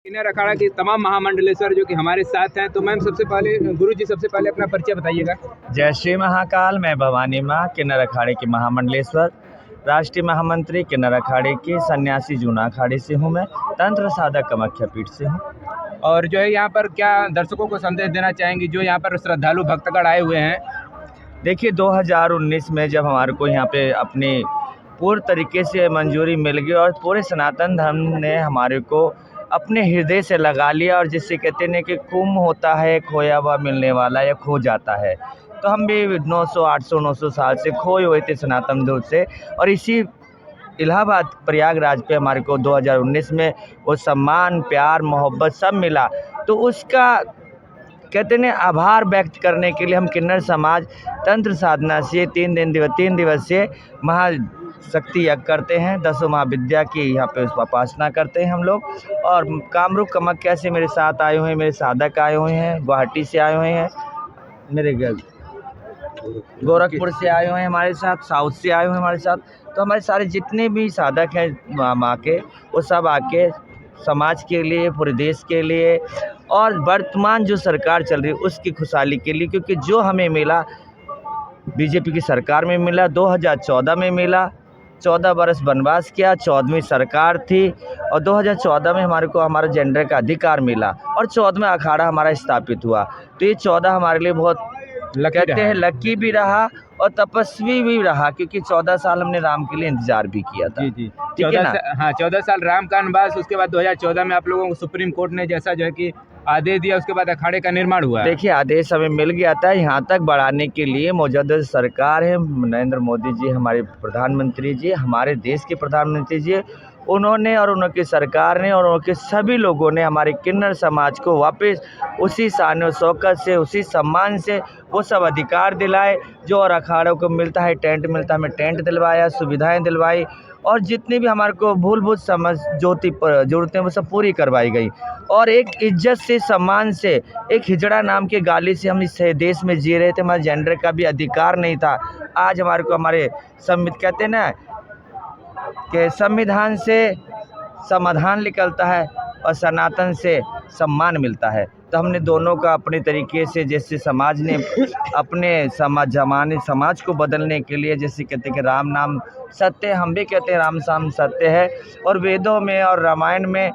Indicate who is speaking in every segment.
Speaker 1: किन्नर अखाड़ा की तमाम महामंडलेश्वर जो कि हमारे साथ हैं। तो मैम सबसे पहले गुरु जी सबसे पहले अपना परिचय बताइएगा।
Speaker 2: जय श्री महाकाल। मैं भवानी माँ किन्नर अखाड़े की महामंडलेश्वर, राष्ट्रीय महामंत्री किन्नर अखाड़े की, सन्यासी जूना अखाड़े से हूँ। मैं तंत्र साधक कामाख्या पीठ से हूँ।
Speaker 1: और जो है यहाँ पर क्या दर्शकों को संदेश देना चाहेंगी जो यहाँ पर श्रद्धालु भक्तगण आए हुए हैं?
Speaker 2: देखिए 2019 में जब हमारे को यहाँ पे अपनी पूर्ण तरीके से मंजूरी मिल गई और पूरे सनातन धर्म ने हमारे को अपने हृदय से लगा लिया, और जिससे कहते हैं कि कुंभ होता है खोया हुआ मिलने वाला या खो जाता है, तो हम भी 900 800 900 साल से खोए हुए थे सनातन धर्म से। और इसी इलाहाबाद प्रयागराज पे हमारे को 2019 में वो सम्मान, प्यार, मोहब्बत सब मिला। तो उसका कहते हैं आभार व्यक्त करने के लिए हम किन्नर समाज तंत्र साधना से 3 दिवसीय महाशक्ति यज्ञ करते हैं। 10 महाविद्या की यहाँ पे उपासना करते हैं हम लोग। और कामरूप कामाख्या से मेरे साथ आए हुए हैं, मेरे साधक आए हुए हैं, गुवाहाटी से आए हुए हैं, मेरे गोरखपुर से आए हुए हैं हमारे साथ, साउथ से आए हुए हैं हमारे साथ। तो हमारे सारे जितने भी साधक हैं माँ के, वो सब आके समाज के लिए, पूरे देश के लिए और वर्तमान जो सरकार चल रही है उसकी खुशहाली के लिए, क्योंकि जो हमें मिला बीजेपी की सरकार में मिला, 2014 में मिला, 14 बरस वनवास किया, 14वीं सरकार थी और 2014 में हमारे को हमारा जेंडर का अधिकार मिला और 14वां अखाड़ा हमारा स्थापित हुआ। तो ये 14 हमारे लिए बहुत कहते हैं लकी भी रहा और तपस्वी भी रहा, क्योंकि 14 साल हमने राम के लिए इंतजार भी किया था।
Speaker 1: जी। 14 साल राम का वनवास, उसके बाद 2014 में आप लोगों को सुप्रीम कोर्ट ने जैसा जो है कि आदेश दिया, उसके बाद अखाड़े का निर्माण हुआ।
Speaker 2: देखिए आदेश हमें मिल गया था यहाँ तक बढ़ाने के लिए। मौजूदा सरकार है, नरेंद्र मोदी जी हमारे प्रधानमंत्री जी, हमारे देश के प्रधानमंत्री जी, उन्होंने और उनकी सरकार ने और उनके सभी लोगों ने हमारे किन्नर समाज को वापस उसी शान और शौकत से, उसी सम्मान से वो सब अधिकार दिलाए जो और अखाड़ों को मिलता है। टेंट मिलता है, हमें टेंट दिलवाया, सुविधाएं दिलवाई और जितनी भी हमारे को मूलभूत जरूरतें वो सब पूरी करवाई गई। और एक इज्जत से, सम्मान से, एक हिजड़ा नाम के गाली से हम इस देश में जी रहे थे। हमारे जेंडर का भी अधिकार नहीं था। आज हमारे को हमारे कहते हैं ना कि संविधान से समाधान निकलता है और सनातन से सम्मान मिलता है। तो हमने दोनों का अपने तरीके से, जैसे समाज ने अपने समाज को बदलने के लिए, जैसे कहते हैं कि राम नाम सत्य, हम भी कहते हैं राम नाम सत्य है। और वेदों में और रामायण में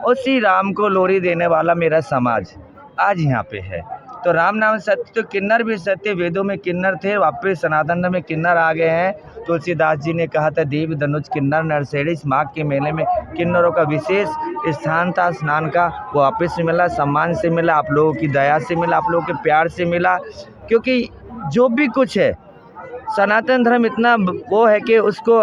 Speaker 2: उसी राम को लोरी देने वाला मेरा समाज आज यहाँ पे है। तो राम नाम सत्य, तो किन्नर भी सत्य। वेदों में किन्नर थे, वापस सनातन में किन्नर आ गए हैं। तुलसीदास जी ने कहा था, देव धनुष किन्नर नरसेड़ी। इस माघ के मेले में किन्नरों का विशेष स्थान था, स्नान का, वो वापस से मिला, सम्मान से मिला, आप लोगों की दया से मिला, आप लोगों के प्यार से मिला। क्योंकि जो भी कुछ है सनातन धर्म इतना वो है कि उसको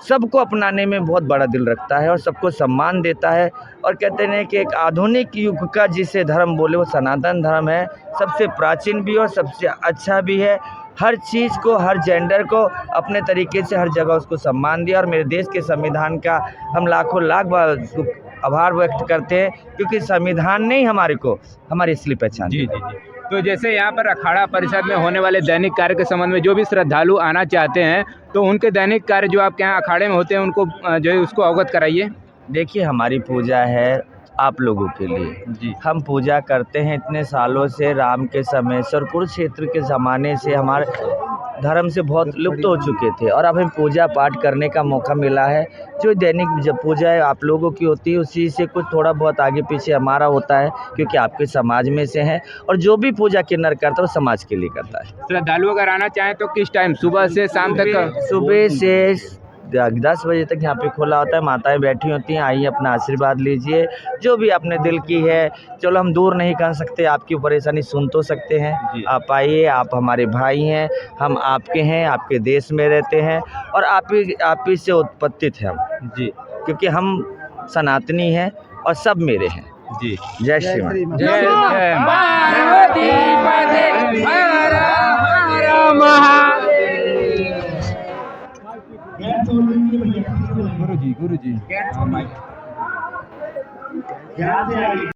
Speaker 2: सबको अपनाने में बहुत बड़ा दिल रखता है और सबको सम्मान देता है। और कहते हैं कि एक आधुनिक युग का जिसे धर्म बोले वो सनातन धर्म है। सबसे प्राचीन भी और सबसे अच्छा भी है। हर चीज़ को, हर जेंडर को अपने तरीके से हर जगह उसको सम्मान दिया। और मेरे देश के संविधान का हम लाखों लाख बार आभार व्यक्त करते हैं, क्योंकि संविधान ने ही हमारे को हमारी असली पहचान।
Speaker 1: जी। तो जैसे यहाँ पर अखाड़ा परिषद में होने वाले दैनिक कार्य के संबंध में जो भी श्रद्धालु आना चाहते हैं, तो उनके दैनिक कार्य जो आपके यहाँ अखाड़े में होते हैं उनको जो है उसको अवगत कराइए।
Speaker 2: देखिए हमारी पूजा है आप लोगों के लिए
Speaker 1: जी।
Speaker 2: हम पूजा करते हैं इतने सालों से, राम के समय से और कुरुक्षेत्र के ज़माने से हमारे धर्म से बहुत लुप्त हो चुके थे। और अब हमें पूजा पाठ करने का मौका मिला है। जो दैनिक जब पूजा है आप लोगों की होती है, उसी से कुछ थोड़ा बहुत आगे पीछे हमारा होता है, क्योंकि आपके समाज में से हैं। और जो भी पूजा किन्नर करता है वो समाज के लिए करता है।
Speaker 1: श्रद्धालु अगर आना चाहें तो किस टाइम, सुबह से शाम तक?
Speaker 2: सुबह से 10 बजे तक यहाँ पे खुला होता है। माताएं बैठी होती हैं, आइए अपना आशीर्वाद लीजिए। जो भी अपने दिल की है, चलो हम दूर नहीं कर सकते, आपकी परेशानी सुन तो सकते हैं। आप आइए, आप हमारे भाई हैं, हम आपके हैं, आपके देश में रहते हैं और आप ही से उत्पत्तित हैं हम जी, क्योंकि हम सनातनी हैं और सब मेरे हैं जी। जय श्री राम।
Speaker 1: गुरु जी